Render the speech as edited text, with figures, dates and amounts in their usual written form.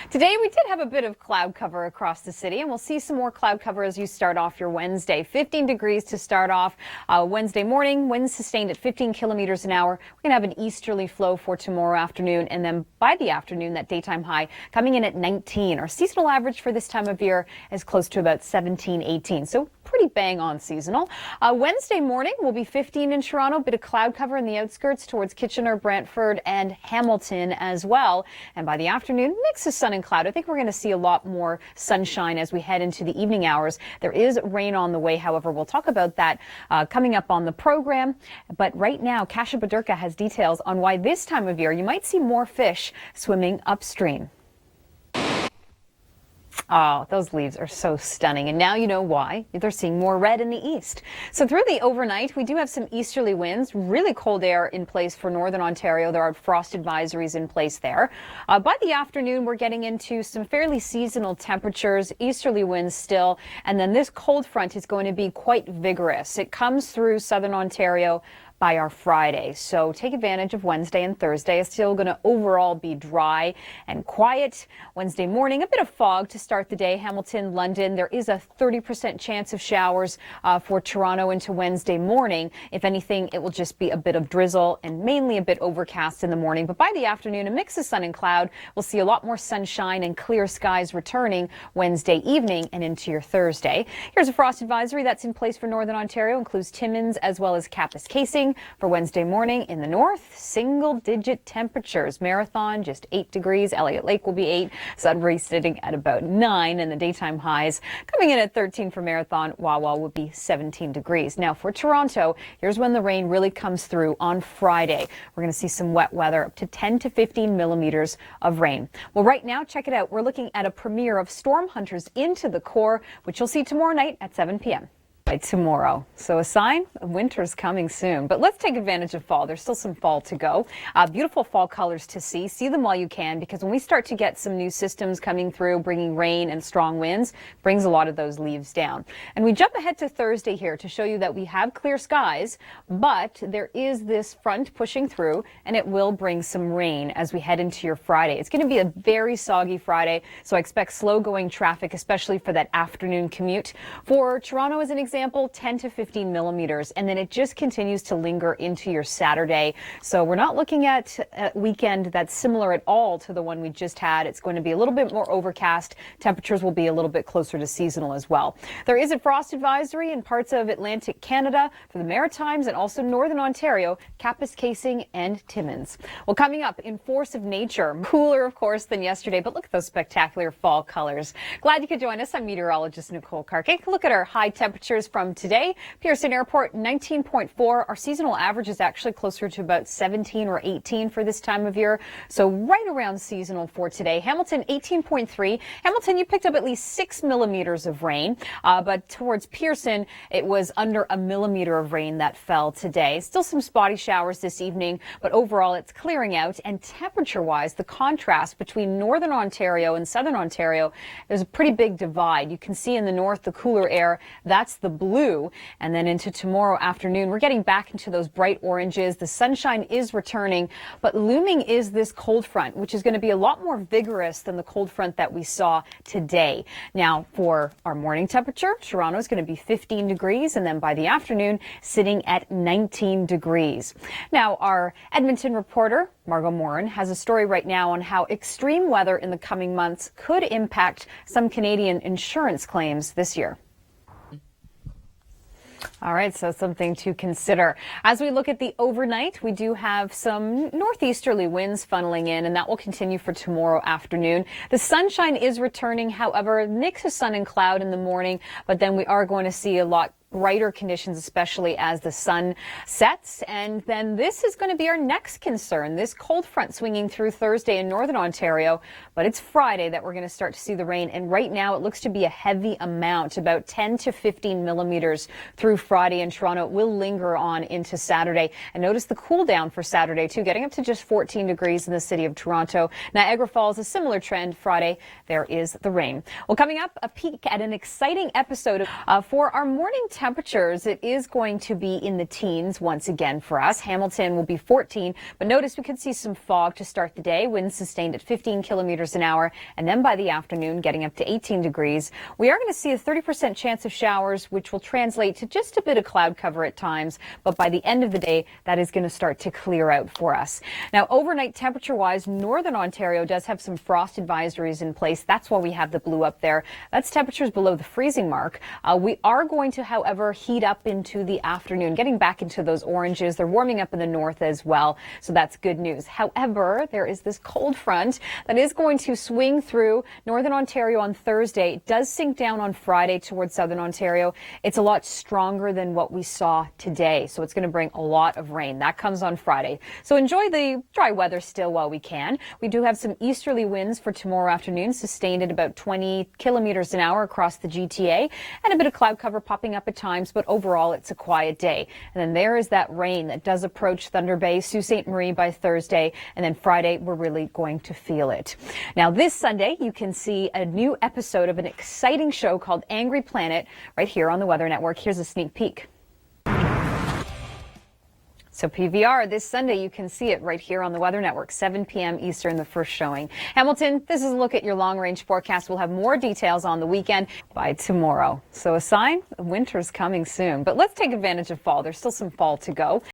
Today we did have a bit of cloud cover across the city, and we'll see some more cloud cover as you start off your Wednesday. 15 degrees to start off Wednesday morning, winds sustained at 15 kilometers an hour. We're going to have an easterly flow for tomorrow afternoon, and then by the afternoon, that daytime high coming in at 19. Our seasonal average for this time of year is close to about 17, 18. So pretty bang on seasonal. Wednesday morning will be 15 in Toronto, bit of cloud cover in the outskirts towards Kitchener, Brantford, and Hamilton as well. And by the afternoon, mix of sun and cloud. I think we're going to see a lot more sunshine as we head into the evening hours. There is rain on the way, however. We'll talk about that coming up on the program. But right now, Kasia Badurka has details on why this time of year you might see more fish swimming upstream. Oh, those leaves are so stunning. And now you know why. They're seeing more red in the east. So through the overnight, we do have some easterly winds, really cold air in place for northern Ontario. There are frost advisories in place there. By the afternoon, we're getting into some fairly seasonal temperatures, easterly winds still. And then this cold front is going to be quite vigorous. It comes through southern Ontario by our Friday. So take advantage of Wednesday and Thursday. It's still going to overall be dry and quiet. Wednesday morning, a bit of fog to start the day. Hamilton, London, there is a 30% chance of showers for Toronto into Wednesday morning. If anything, it will just be a bit of drizzle and mainly a bit overcast in the morning. But by the afternoon, a mix of sun and cloud. We'll see a lot more sunshine and clear skies returning Wednesday evening and into your Thursday. Here's a frost advisory that's in place for northern Ontario, includes Timmins as well as Kapuskasing. For Wednesday morning in the north, single-digit temperatures. Marathon, just 8 degrees. Elliott Lake will be 8. Sudbury sitting at about 9, and the daytime highs coming in at 13 for Marathon. Wawa will be 17 degrees. Now for Toronto, here's when the rain really comes through on Friday. We're going to see some wet weather, up to 10 to 15 millimeters of rain. Well, right now, check it out. We're looking at a premiere of Storm Hunters Into the Core, which you'll see tomorrow night at 7 p.m. By tomorrow. So a sign of winter's coming soon. But let's take advantage of fall. There's still some fall to go. Beautiful fall colors to see. See them while you can, because when we start to get some new systems coming through, bringing rain and strong winds, brings a lot of those leaves down. And we jump ahead to Thursday here to show you that we have clear skies, but there is this front pushing through, and it will bring some rain as we head into your Friday. It's going to be a very soggy Friday, so I expect slow going traffic, especially for that afternoon commute. For Toronto, as an example, 10 to 15 millimeters, and then it just continues to linger into your Saturday. So we're not looking at a weekend that's similar at all to the one we just had. It's going to be a little bit more overcast. Temperatures will be a little bit closer to seasonal as well. There is a frost advisory in parts of Atlantic Canada for the Maritimes and also northern Ontario, Kapuskasing and Timmins. Well, coming up in Force of Nature, cooler of course than yesterday, but look at those spectacular fall colors. Glad you could join us. I'm meteorologist Nicole Karkic. Look at our high temperatures from today. Pearson Airport 19.4. Our seasonal average is actually closer to about 17 or 18 for this time of year. So right around seasonal for today. Hamilton 18.3. Hamilton, you picked up at least 6 millimeters of rain, but towards Pearson, it was under a millimeter of rain that fell today. Still some spotty showers this evening, but overall it's clearing out. And temperature-wise, the contrast between northern Ontario and southern Ontario, there's a pretty big divide. You can see in the north the cooler air, that's the blue, and then into tomorrow afternoon we're getting back into those bright oranges. The sunshine is returning, but looming is this cold front, which is going to be a lot more vigorous than the cold front that we saw today. Now for our morning temperature, Toronto is going to be 15 degrees, and then by the afternoon sitting at 19 degrees. Now our Edmonton reporter Margot Morin has a story right now on how extreme weather in the coming months could impact some Canadian insurance claims this year. All right, so something to consider. As we look at the overnight, we do have some northeasterly winds funneling in, and that will continue for tomorrow afternoon. The sunshine is returning, however, mix of sun and cloud in the morning, but then we are going to see a lot brighter conditions, especially as the sun sets. And then this is going to be our next concern, this cold front swinging through Thursday in northern Ontario. But it's Friday that we're going to start to see the rain. And right now it looks to be a heavy amount, about 10 to 15 millimeters through Friday in Toronto. It will linger on into Saturday. And notice the cool down for Saturday too, getting up to just 14 degrees in the city of Toronto. Niagara Falls, a similar trend. Friday, there is the rain. Well, coming up, a peek at an exciting episode for our morning temperature temperatures, it is going to be in the teens once again for us. Hamilton will be 14, but notice we could see some fog to start the day, winds sustained at 15 kilometers an hour, and then by the afternoon getting up to 18 degrees. We are going to see a 30% chance of showers, which will translate to just a bit of cloud cover at times, but by the end of the day, that is going to start to clear out for us. Now, overnight temperature-wise, northern Ontario does have some frost advisories in place. That's why we have the blue up there. That's temperatures below the freezing mark. We are going to, however, heat up into the afternoon, getting back into those oranges. They're warming up in the north as well, so that's good news. However, there is this cold front that is going to swing through northern Ontario on Thursday. It does sink down on Friday towards southern Ontario. It's a lot stronger than what we saw today, so it's going to bring a lot of rain. That comes on Friday. So enjoy the dry weather still while we can. We do have some easterly winds for tomorrow afternoon, sustained at about 20 kilometers an hour across the GTA, and a bit of cloud cover popping up at times, but overall it's a quiet day. And then there is that rain that does approach Thunder Bay, Sault Ste. Marie by Thursday, and then Friday we're really going to feel it. Now this Sunday you can see a new episode of an exciting show called Angry Planet right here on the Weather Network. Here's a sneak peek. So PVR this Sunday, you can see it right here on the Weather Network, 7 p.m. Eastern, the first showing. Hamilton, this is a look at your long-range forecast. We'll have more details on the weekend by tomorrow. So a sign, winter's coming soon. But let's take advantage of fall. There's still some fall to go.